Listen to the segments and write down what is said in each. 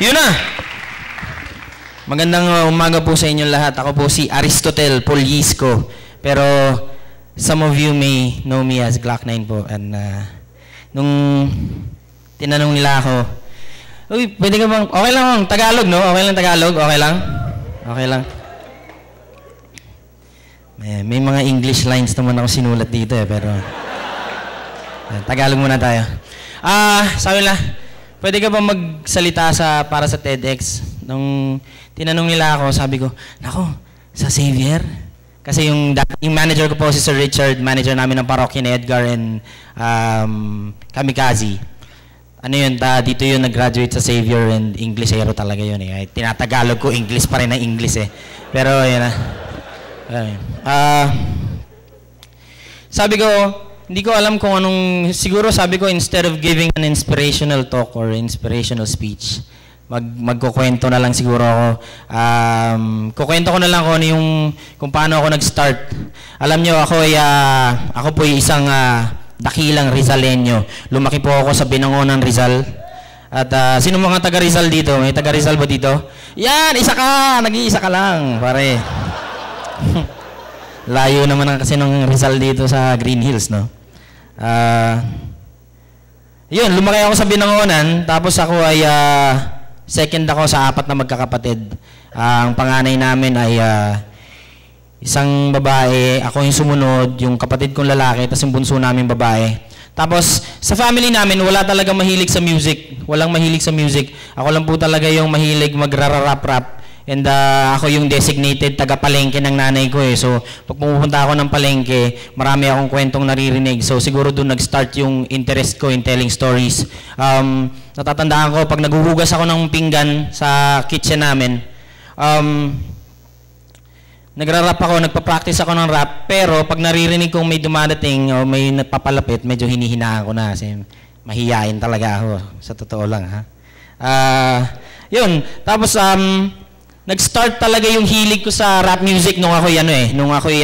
Yun na! Magandang umaga po sa inyong lahat. Ako po si Aristotel Polyisco. Pero some of you may know me as Glock 9 po. And nung tinanong nila ako, uy, pwede ka bang, okay lang Tagalog, no? Okay lang Tagalog? Okay lang? Okay lang. May mga English lines naman ako sinulat dito pero Tagalog muna tayo. Sabi nila, pwede ka ba magsalita para sa TEDx? Nung tinanong nila ako, sabi ko, nako, sa Xavier? Kasi yung manager ko po si Sir Richard, manager namin ng parokya ni Edgar and Kamikaze. Ano yun, dito yun nag-graduate sa Xavier and English hero talaga yun eh. Tinatagalog ko, English pa rin na English eh. Pero yun na. Sabi ko, hindi ko alam kung anong, siguro sabi ko instead of giving an inspirational talk or inspirational speech, magkukwento na lang siguro ako. Kukwento ko na lang kung paano ako nag-start. Alam nyo, ako po ay isang dakilang Rizalenyo. Lumaki po ako sa Binangonan, Rizal. At sino mga taga Rizal dito? May taga Rizal ba dito? Yan, isa ka! Nag-iisa ka lang, pare. Layo naman kasi ng Rizal dito sa Green Hills, no? Yun, lumaki ako sa Binangonan, tapos ako ay second ako sa 4 na magkakapatid. Ang panganay namin ay isang babae, ako yung sumunod, yung kapatid kong lalaki, tapos yung bunso namin babae. Tapos, sa family namin, wala talaga mahilig sa music. Walang mahilig sa music. Ako lang po talaga yung mahilig magrararap-rap. And ako yung designated taga-palengke ng nanay ko eh. So, pag pumupunta ako ng palengke, marami akong kwentong naririnig. So, siguro doon nag-start yung interest ko in telling stories. Natatandaan ko, pag naghuhugas ako ng pinggan sa kitchen namin, nagra-rap ako, nagpa-practice ako ng rap, pero pag naririnig kong may dumadating o may napapalapit, medyo hinihinaan ko na kasi mahihain talaga ako, sa totoo lang ha. Yun, tapos nag-start talaga yung hilig ko sa rap music nung ako'y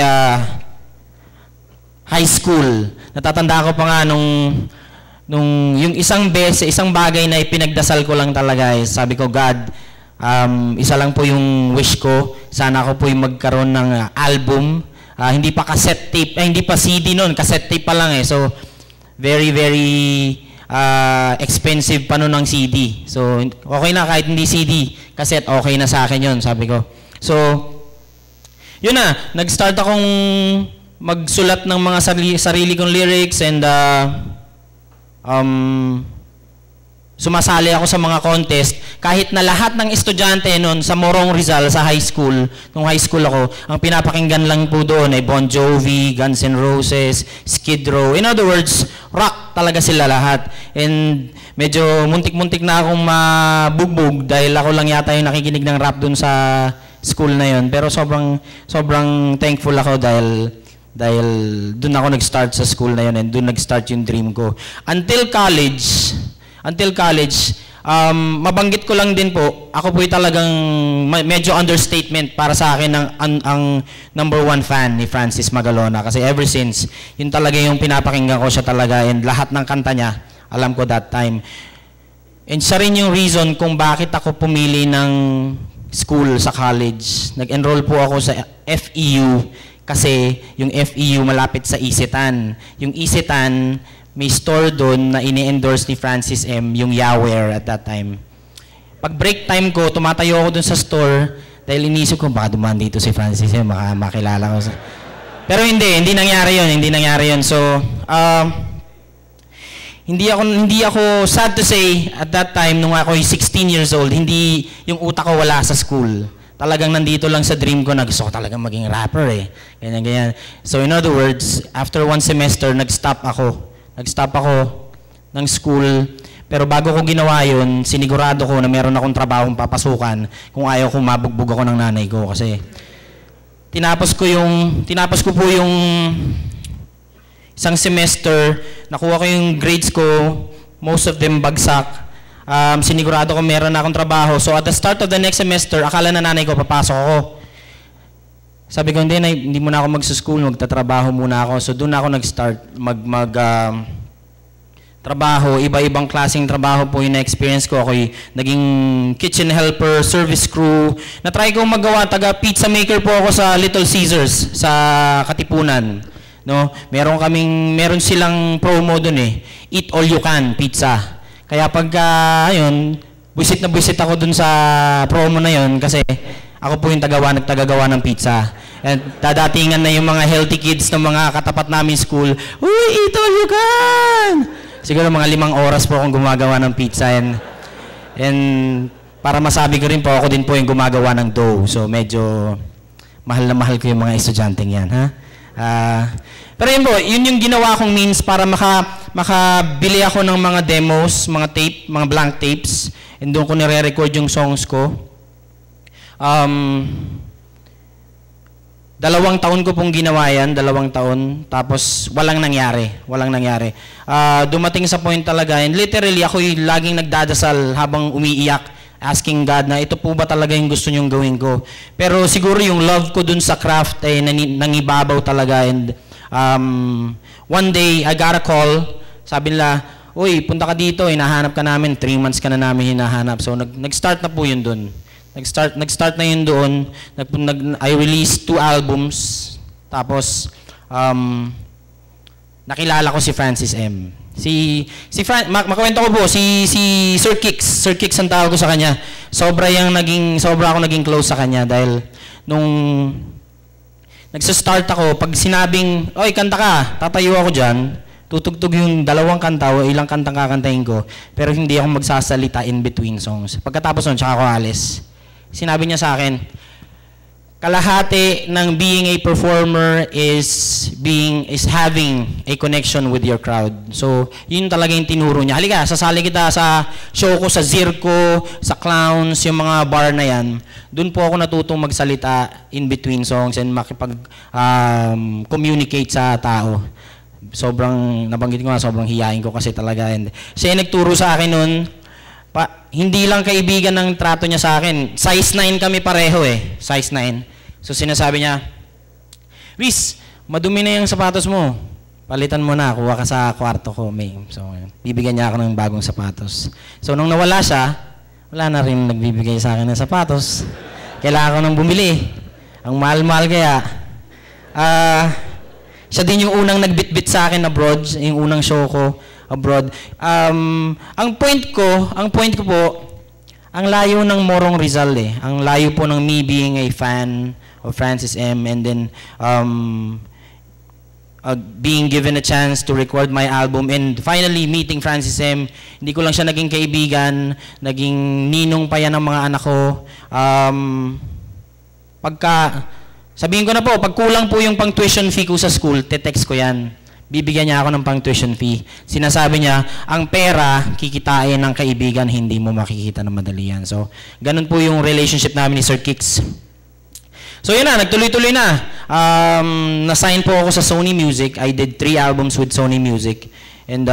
high school. Natatandaan ko pa nga nung yung isang bagay na ipinagdasal ko lang talaga eh, sabi ko, God, isa lang po yung wish ko, sana ako po yung magkaroon ng album, hindi pa cassette tape, hindi pa CD noon, cassette tape pa lang eh, so very expensive pa noon ang CD, so okay na kahit hindi CD, cassette, okay na sa akin yun, sabi ko. So yun na, nag-start akong magsulat ng mga sarili kong lyrics and sumasali ako sa mga contest. Kahit na lahat ng estudyante noon sa Morong Rizal, sa high school, nung high school ako, ang pinapakinggan lang po doon ay Bon Jovi, Guns N' Roses, Skid Row. In other words, rock talaga sila lahat. And medyo muntik-muntik na akong mabugbog dahil ako lang yata yung nakikinig ng rap doon sa school na yon. Pero sobrang thankful ako dahil doon ako nag-start sa school na yon and doon nag-start yung dream ko. Until college, mabanggit ko lang din po, ako po'y talagang medyo understatement para sa akin ang #1 fan ni Francis Magalona. Kasi ever since, yun talaga yung pinapakinggan ko siya talaga and lahat ng kanta niya, alam ko that time. And siya rin yung reason kung bakit ako pumili ng school sa college. Nag-enroll po ako sa FEU kasi yung FEU malapit sa Isitan. Yung Isitan, may store doon na ini-endorse ni Francis M, yung Yaware at that time. Pag break time ko, tumatayo ako doon sa store dahil inisip ko, baka dumaan dito si Francis M, baka makilala ko. Pero hindi nangyari yun. So, hindi ako, sad to say, at that time, nung ako 16 years old, hindi yung utak ko wala sa school. Talagang nandito lang sa dream ko na gusto ko talagang maging rapper eh. Ganyan. So, in other words, after 1 semester, nag-stop ako ng school, pero bago ko ginawa yun, sinigurado ko na meron akong trabahong papasukan kung ayaw kong mabugbog ako ng nanay ko kasi tinapos ko po yung isang semester, nakuha ko yung grades ko, most of them bagsak, sinigurado ko meron na akong trabaho, so at the start of the next semester, akala na nanay ko papasok ako. Sabi ko, hindi muna ako magsa-school, magtatrabaho muna ako. So doon ako nag-start, trabaho, iba-ibang klaseng trabaho po yung na-experience ko. Ako'y naging kitchen helper, service crew. Na-try kong magawa, taga-pizza maker po ako sa Little Caesars, sa Katipunan. No? Meron silang promo dun eh. Eat all you can, pizza. Kaya pagka, ayun, buisit na buisit ako dun sa promo na yun kasi ako po yung tagagawa ng pizza. And dadatingan na yung mga healthy kids ng mga katapat namin school, uy, eat all you can! Siguro mga 5 oras po akong gumagawa ng pizza and para masabi ko rin po, ako din po yung gumagawa ng dough. So medyo mahal na mahal ko yung mga estudyanteng yan. Ha? Pero yun po, yun yung ginawa kong means para makabili ako ng mga demos, mga tape, mga blank tapes. And doon ko nire-record yung songs ko. 2 taon ko pong ginawa yan, 2 taon, tapos walang nangyari. Dumating sa point talaga, and literally ako yung laging nagdadasal habang umiiyak, asking God na ito po ba talaga yung gusto niyong gawin ko. Pero siguro yung love ko dun sa craft ay nangibabaw talaga, and one day I got a call, sabi nila, uy, punta ka dito, hinahanap ka namin, 3 months ka na namin hinahanap. So nag-start na po yun dun. Nag-start na yun doon. I released 2 albums. Tapos, nakilala ko si Francis M. Makwento ko po, si Sir Kix ang tawag ko sa kanya. Sobra ako naging close sa kanya dahil nung nagsa-start ako, pag sinabing, oy, kanta ka, tatayo ako dyan, tutugtog yung 2 kanta o ilang kantang kakantahin ko, pero hindi ako magsasalita in between songs. Pagkatapos nun, tsaka ako alis. Sinabi niya sa akin, kalahati ng being a performer is having a connection with your crowd. So, yun talaga yung tinuro niya. Halika, sasali kita sa show ko, sa Zirco, sa Clowns, yung mga bar na yan. Doon po ako natutong magsalita in between songs and makipag-communicate sa tao. Nabanggit ko nga, sobrang hiyain ko kasi talaga. And siya yung nagturo sa akin nun. Hindi lang kaibigan ng trato niya sa akin. Size 9 kami pareho eh. Size 9. So sinasabi niya, Riz, madumi na yung sapatos mo. Palitan mo na, kuha ka sa kwarto ko. So bibigyan niya ako ng bagong sapatos. So nung nawala siya, wala na rin nagbibigay sa akin ng sapatos. Kailangan ko nang bumili. Ang mahal-mahal kaya. Siya din yung unang nagbitbit sa akin abroad, yung unang show ko abroad. Ang point ko po, ang layo ng Morong Rizal eh. Ang layo po ng me being a fan of Francis M. and then being given a chance to record my album and finally meeting Francis M. Hindi ko lang siya naging kaibigan, naging ninong pa yan ng mga anak ko. Sabihin ko na po, pag kulang po yung pang tuition fee ko sa school, te-text ko yan. Bibigyan niya ako ng pang tuition fee. Sinasabi niya, ang pera, kikitain ng kaibigan, hindi mo makikita ng madali yan. So, ganun po yung relationship namin ni Sir Kix. So, yun na, nagtuloy-tuloy na. Na-sign po ako sa Sony Music. I did 3 albums with Sony Music. And,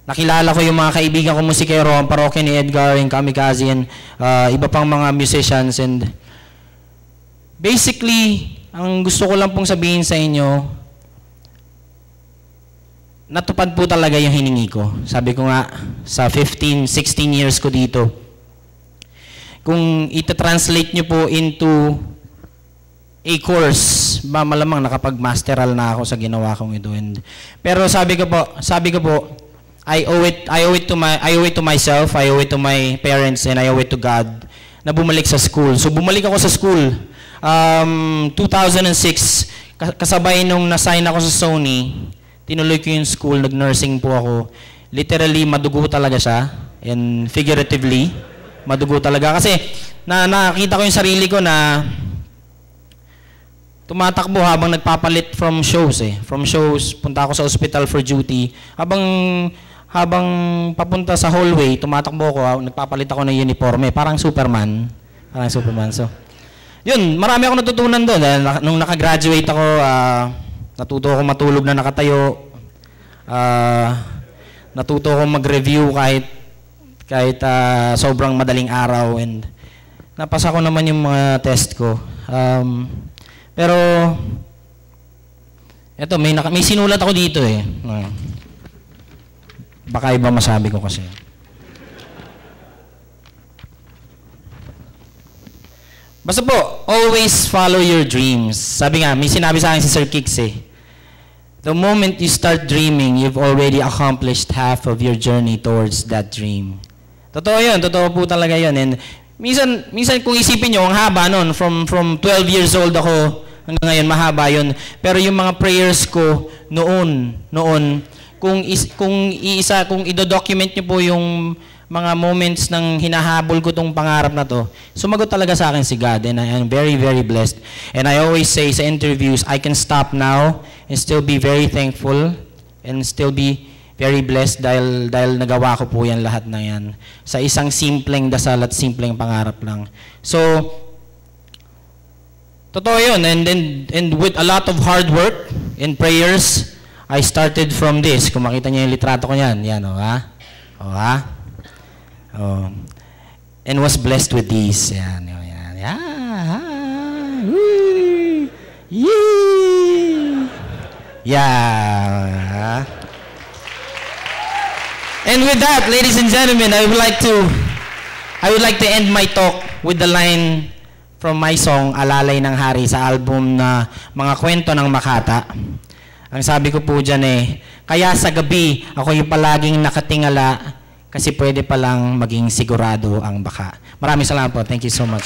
nakilala ko yung mga kaibigan ko musikero, ang parokya ni Edgar, yung Kamikaze, and iba pang mga musicians. And, basically, ang gusto ko lang pong sabihin sa inyo, natupad po talaga yung hiningi ko. Sabi ko nga, sa 15, 16 years ko dito, kung ita-translate nyo po into a course, malamang nakapag-masteral na ako sa ginawa kong ito. Pero sabi ko po, I owe it to myself, I owe it to my parents, and I owe it to God na bumalik sa school. So bumalik ako sa school. 2006, kasabay nung na-sign ako sa Sony, tinuloy ko yung school, nag-nursing po ako. Literally, madugo talaga siya. And figuratively, madugo talaga. Kasi, nakita ko yung sarili ko na tumatakbo habang nagpapalit from shows eh. From shows, punta ako sa hospital for duty. Habang papunta sa hallway, tumatakbo ako, nagpapalit ako ng uniforme. Parang Superman. So, yun, marami ako natutunan doon. Nung nakagraduate ako, natuto ako matulog na nakatayo. Natuto ako mag-review kahit sobrang madaling araw. And napasa ko naman yung mga test ko. Pero Eto, may sinulat ako dito eh. Baka iba masabi ko kasi. Basta po, always follow your dreams. Sabi nga, may sinabi sa akin si Sir Kix eh. The moment you start dreaming, you've already accomplished half of your journey towards that dream. Totoo yun, totoo po talaga yun. And minsan kung isipin nyo, ang haba nun, from 12 years old ako hanggang ngayon, mahaba yun. Pero yung mga prayers ko noon, kung i-document nyo po yung mga moments ng hinahabol ko tong pangarap na to, sumagot talaga sa akin si God, and I am very, very blessed. And I always say sa interviews, I can stop now and still be very thankful and still be very blessed dahil nagawa ko po yan lahat na yan sa isang simpleng dasal at simpleng pangarap lang. So, totoo yun, and with a lot of hard work and prayers, I started from this. Kung makita niyo yung litrato ko yan, yan, and was blessed with these. Yan. Yeah. And with that, ladies and gentlemen, I would like to end my talk with the line from my song, Alalay ng Hari, sa album na Mga Kwento ng Makata. Ang sabi ko po dyan eh, kaya sa gabi, ako yung palaging nakatingala kasi pwede palang maging sigurado ang baka. Maraming salamat po. Thank you so much.